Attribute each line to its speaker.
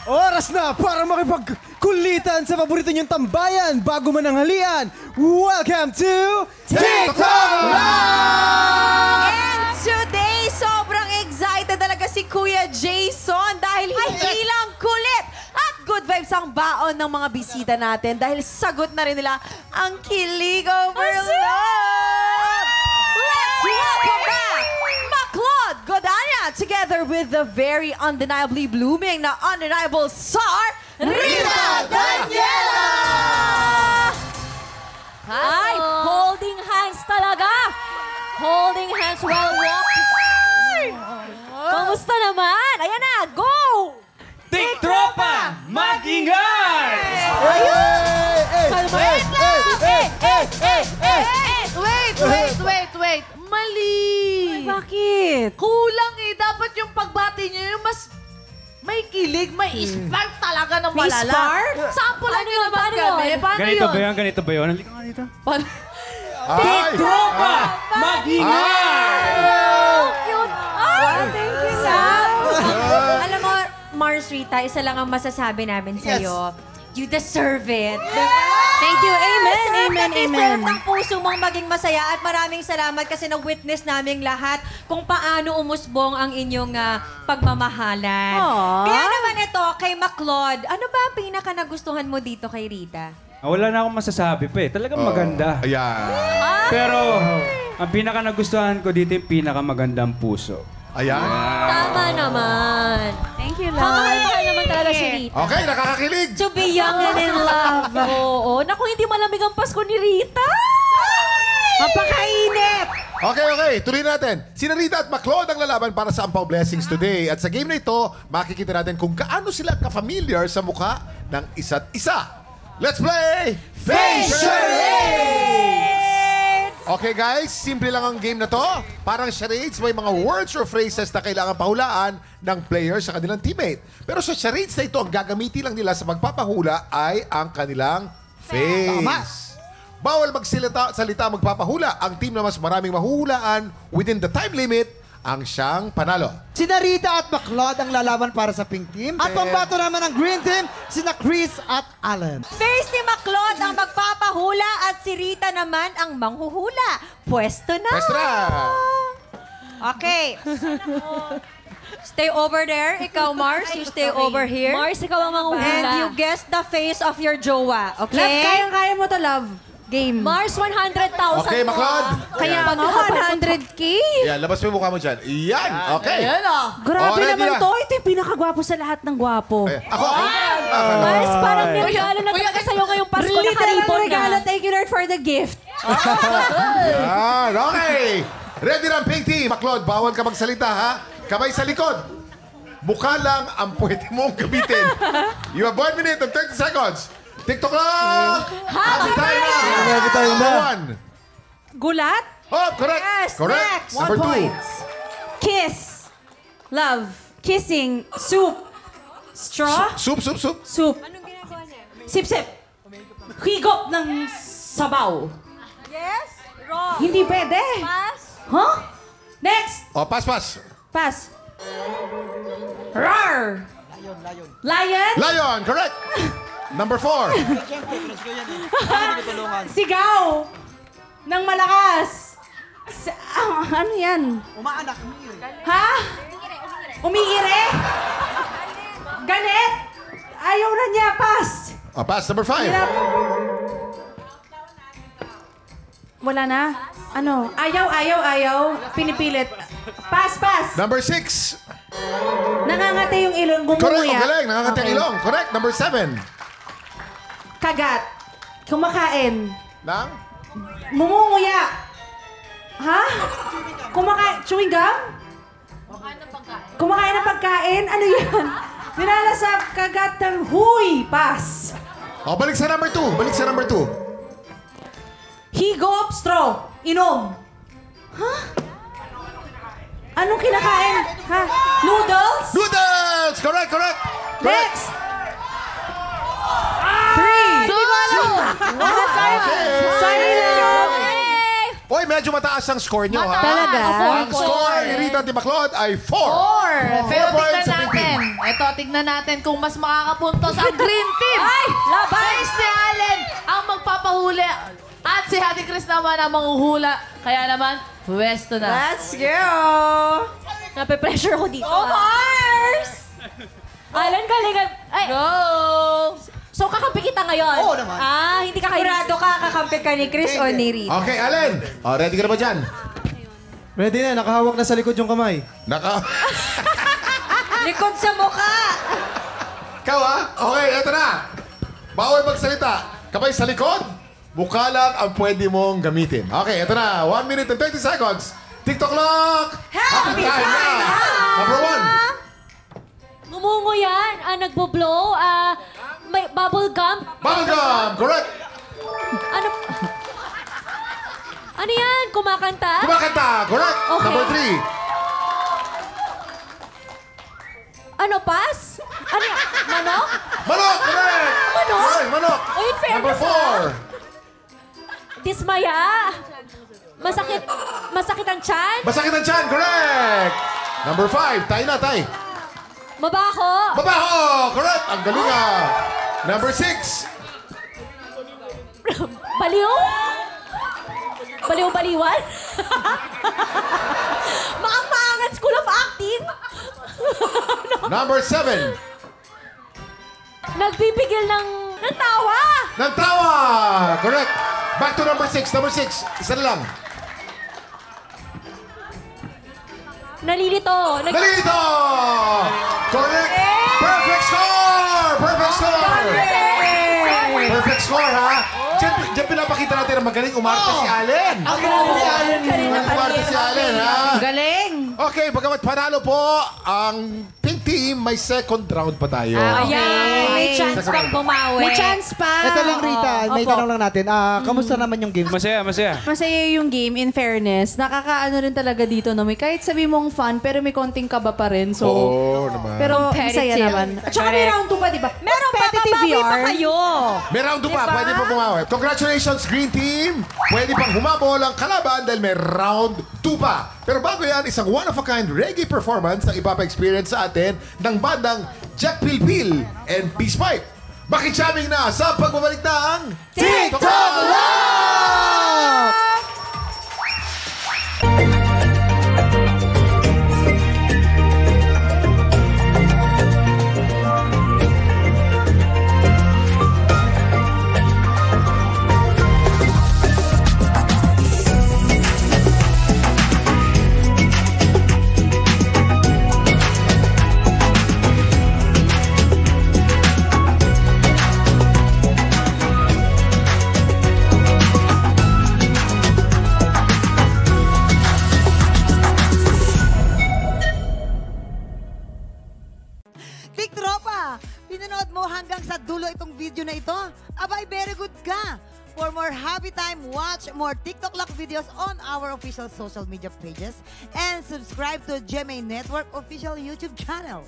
Speaker 1: Oras na para makipagkulitan sa paborito niyong tambayan bago mananghalian. Welcome to TikTok Live!
Speaker 2: And today, sobrang excited talaga si Kuya Jason dahil hindi lang kulit at good vibes ang baon ng mga bisita natin dahil sagot na rin nila ang Kilig Overload! Let's welcome back Maclod Godania together with the very undeniably blooming na undeniable star, Rita Daniela!
Speaker 3: Ay, holding hands talaga. Holding hands while walking. Kamusta naman? Ayan na, go!
Speaker 4: Tiktropa, mag-ingay!
Speaker 5: Wait. Mali.
Speaker 3: Bakit?
Speaker 5: Kulang eh. Dapat yung pagbati niyo yung mas may kilig, may spark talaga ng
Speaker 3: May
Speaker 5: malala.
Speaker 3: spark?
Speaker 5: Sample lang yun naman
Speaker 3: Paano
Speaker 5: kami.
Speaker 3: yun?
Speaker 5: Paano
Speaker 4: Ganito
Speaker 5: yun?
Speaker 4: ba yan? Ganito ba yun? Halika nga dito.
Speaker 6: Tiktropa!
Speaker 4: Mag-ingay!
Speaker 3: Cute. Ay, thank you, Sam. Alam mo, Mars Rita, isa lang ang masasabi namin sa'yo. You deserve it.
Speaker 2: Thank you. Amen.
Speaker 3: Deserve ng puso mong maging masaya at maraming salamat kasi na-witness naming lahat kung paano umusbong ang inyong pagmamahalan. Kaya naman ito, kay Maclod, ano ba ang pinaka nagustuhan mo dito kay Rita?
Speaker 4: Wala na akong masasabi pa eh. Talagang maganda.
Speaker 6: Ayan.
Speaker 4: Pero, ang pinaka nagustuhan ko dito yung pinakamagandang puso.
Speaker 6: Ayan.
Speaker 3: Tama naman. Thank you, love. Kamahal naman talaga si Rita.
Speaker 6: Okay, nakakakilig.
Speaker 3: To be young and in love. Oo. Naku, hindi malamig ang Pasko ni Rita.
Speaker 2: Mapakainit!
Speaker 6: Okay. Tuloy natin. Sina Rita at Maclod ang lalaban para sa Ampaw Blessings today. At sa game na ito, makikita natin kung kaano sila ka-familiar sa mukha ng isa't isa. Let's play Face Charades! Okay guys, simple lang ang game na to. Parang charades, may mga words or phrases na kailangan pahulaan ng player sa kanilang teammate. Pero sa charades na ito, ang gagamitin lang nila sa magpapahula ay ang kanilang face. Bawal salita magpapahula. Ang team na mas maraming mahuhulaan within the time limit ang siyang panalo.
Speaker 1: Sina Rita at Maclod ang lalaban para sa pink team. At pambato naman ng green team, sina Chris at Allen.
Speaker 3: First si Maclod ang magpapahula at si Rita naman ang manghuhula. Pwesto na. Okay. Stay over there. Ikaw, Mars. You stay over here.
Speaker 2: Mars, ikaw ang manghuhula.
Speaker 3: And you guess the face of your jowa.
Speaker 2: Love,
Speaker 3: Okay?
Speaker 2: kayang-kaya mo to, love. Game.
Speaker 3: Mars, 100,000
Speaker 6: Okay, Maclod.
Speaker 2: Kaya nga, 100K.
Speaker 6: Yan, labas mo yung mukha mo dyan. Yan, okay.
Speaker 5: Ayan ah.
Speaker 2: Grabe
Speaker 6: ready
Speaker 2: naman
Speaker 6: na.
Speaker 2: to. Ito yung pinakagwapo sa lahat ng gwapo.
Speaker 6: Ako.
Speaker 3: Mars, parang nirigalo na talaga sa'yo ngayong Pasko.
Speaker 2: Literal
Speaker 3: Nakaripon
Speaker 2: regalo.
Speaker 3: na.
Speaker 2: Thank you, Lord, for the gift.
Speaker 6: Yan, okay. Ready na ang pink team. Maclod, bawal ka magsalita, ha? Kamay sa likod. Mukha lang ang pwede mong gamitin. You have 1 minute and 30 seconds. TikTok lang! Happy time na!
Speaker 1: Happy time na.
Speaker 6: Number 1.
Speaker 2: Gulat.
Speaker 6: Oh, correct.
Speaker 2: Yes,
Speaker 6: Correct.
Speaker 2: next.
Speaker 6: Number 2.
Speaker 2: Points. Kiss. Love. Kissing. Soup. Straw.
Speaker 6: Soup.
Speaker 2: Soup. Anong ginagawa niya? Sip-sip. Higop ng sabaw.
Speaker 3: Yes? Wrong.
Speaker 2: Hindi pwede.
Speaker 3: Pass.
Speaker 2: Huh? Next.
Speaker 6: Oh, pass.
Speaker 2: Pass. Rar. Lion.
Speaker 6: Lion, correct. Number 4.
Speaker 2: Sigaw. Ng malakas. Ano yan?
Speaker 1: Umaanak.
Speaker 2: Ha? Umiire? Galit? Ayaw na niya. Pass.
Speaker 6: Oh, pass. Number 5.
Speaker 2: Hirap. Wala na? Ano? Ayaw. Pinipilit. Pass.
Speaker 6: Number 6.
Speaker 2: Nangangate yung ilong.
Speaker 6: Correct. Oh,
Speaker 2: Gumuguya.
Speaker 6: galing. Nakakati ang ilong. Correct. Number 7.
Speaker 2: Kagat. Kumakain.
Speaker 6: Nang?
Speaker 2: Mumunguya. Ha? Chewing gum? Kumakain ng pagkain? Ano yan? Nilalasap, kagat ng huy. Pass.
Speaker 6: Oh, balik sa number 2.
Speaker 2: Higop, straw. Inom. Ha? Anong kinakain? Ha? Noodles?
Speaker 6: Noodles! Correct.
Speaker 2: Next. 3.
Speaker 6: Okay.
Speaker 2: Silence.
Speaker 6: Oy, medyo mataas ang score nyo, ha?
Speaker 2: Talaga?
Speaker 6: Ang score ni Rita at ni Maclod ay 4.
Speaker 5: 4. Pero
Speaker 6: points
Speaker 5: tignan
Speaker 6: sa
Speaker 5: natin. Ito, tignan natin kung mas makakapuntos ang Green Team.
Speaker 3: Ay! Laban!
Speaker 5: Chris ni Allen ang magpapahuli. At si Ate Chris naman ang manghuhula. Kaya naman, pwesto na.
Speaker 2: Let's go!
Speaker 3: Nape-pressure ko dito.
Speaker 2: Oh, Mars!
Speaker 3: Alan, galingan. Ay,
Speaker 5: Go!
Speaker 3: so kakampi kita ngayon?
Speaker 1: Oo naman.
Speaker 3: Ah, hindi ka
Speaker 2: Sigurado ka, kakampi ka ni Chris o ni Rita?
Speaker 6: Okay, Allen. Ready ka na ba dyan?
Speaker 1: Ready na, nakahawak na sa likod yung kamay.
Speaker 2: Likod sa mukha!
Speaker 6: Ikaw, ha? Okay, eto na. Bawal magsalita. Kamay sa likod. Mukha lang ang pwede mong gamitin. Okay, eto na. 1 minute and 20 seconds. TikTok clock! Happy time na! Number 1.
Speaker 3: Ngumungo yan. Nagbo-blow. May bubble gum.
Speaker 6: Bubblegum! Correct!
Speaker 3: Ano? Ano yan? Kumakanta?
Speaker 6: Kumakanta! Correct!
Speaker 3: Okay.
Speaker 6: Number 3.
Speaker 3: Ano, pass? Ano yan? Manok?
Speaker 6: Manok! Correct!
Speaker 3: Manok?
Speaker 6: Okay, manok!
Speaker 3: Oh, in fairness,
Speaker 6: Number 4.
Speaker 3: Dismaya? Masakit ang tiyan?
Speaker 6: Masakit ang tiyan! Correct! Number 5. Tayo na, tay.
Speaker 3: Mabaho?
Speaker 6: Babaho! Correct! Ang galing, ah. Number 6.
Speaker 3: Baliw? Baliw-baliwan? Maang-maangan School of Acting?
Speaker 6: Number 7.
Speaker 3: Nagbibigil ng tawa?
Speaker 6: Ng tawa! Correct! Back to number 6. Number 6. Isa na lang.
Speaker 3: Nalilito?
Speaker 6: Nalito! Correct! Perfect score! Perfect score! Perfect score, ha? Diyan pinapakita natin na magaling umarte si Allen.
Speaker 1: Ang grabe si Allen.
Speaker 6: Magaling umarte si Allen, ha?
Speaker 2: Galing!
Speaker 6: Okay, bagamat panalo po ang pink team, may second round pa tayo.
Speaker 3: Ayan, may chance pang bumawi.
Speaker 2: May chance pa!
Speaker 1: Ito lang, Rita. May
Speaker 2: Opo.
Speaker 1: tanong lang natin. Kamusta naman yung game?
Speaker 4: Masaya, masaya.
Speaker 7: Masaya yung game, in fairness. Nakakaano rin talaga dito na may kahit sabi mong fun, pero may konting kaba pa rin. So,
Speaker 6: Oo naman.
Speaker 7: pero masaya naman. At saka may round 2 pa, di ba?
Speaker 3: Meron pa,
Speaker 7: Competitive
Speaker 3: babawi pa
Speaker 7: yarn.
Speaker 3: kayo.
Speaker 6: May round 2 pa, pwede pa bumawi. Congratulations, Green Team! Pwede pang humabol ang kalaban dahil may round 2 pa. Pero bago yan, isang one-of-a-kind reggae performance na ipapa-experience sa atin ng bandang Jack Pilpil and Peace Pipe. Makijamming na sa pagbabalik ng
Speaker 1: TikTok Lock!
Speaker 8: Tiktropa, pinanood mo hanggang sa dulo itong video na ito? Abay, very good ka! For more happy time, watch more TikTok Lock videos on our official social media pages and subscribe to GMA Network official YouTube channel.